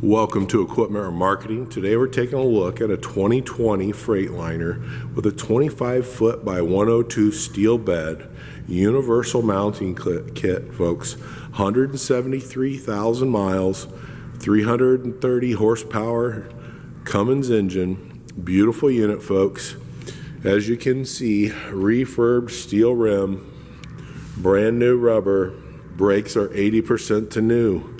Welcome to Equipment or Marketing. Today we're taking a look at a 2020 Freightliner with a 25-foot by 102 steel bed, universal mounting kit, folks. 173,000 miles, 330 horsepower, Cummins engine. Beautiful unit, folks. As you can see, refurbed steel rim, brand new rubber, brakes are 80% to new.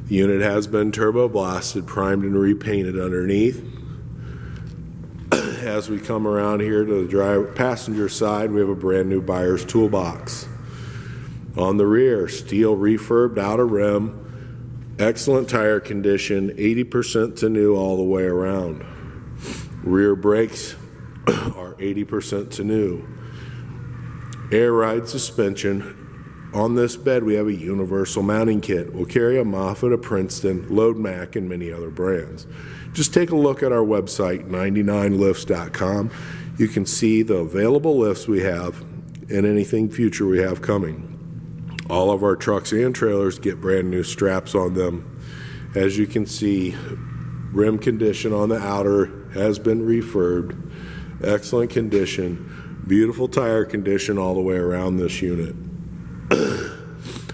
The unit has been turbo blasted, primed, and repainted underneath. As we come around here to the passenger side, we have a brand new buyer's toolbox. On the rear, steel refurbed outer rim, excellent tire condition, 80% to new all the way around. Rear brakes are 80% to new. Air ride suspension. On this bed, we have a universal mounting kit. We'll carry a Moffett, a Princeton, Load Mac, and many other brands. Just take a look at our website, 99lifts.com. You can see the available lifts we have and anything future we have coming. All of our trucks and trailers get brand new straps on them. As you can see, rim condition on the outer has been refurbed. Excellent condition. Beautiful tire condition all the way around this unit.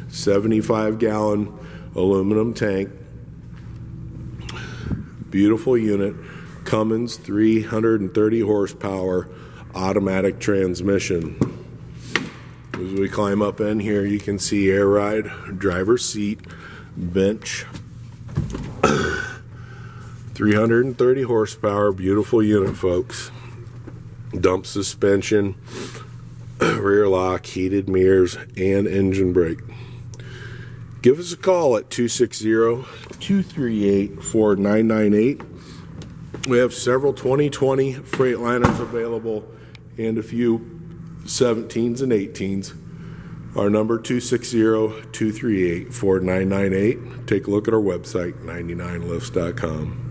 75-gallon aluminum tank. Beautiful unit. Cummins 330 horsepower automatic transmission. As we climb up in here, you can see air ride, driver's seat, bench. 330 horsepower, beautiful unit, folks. Dump suspension, rear lock, heated mirrors, and engine brake. Give us a call at 260-238-4998. We have several 2020 Freightliners available and a few 17s and 18s. Our number 260-238-4998. Take a look at our website, 99lifts.com.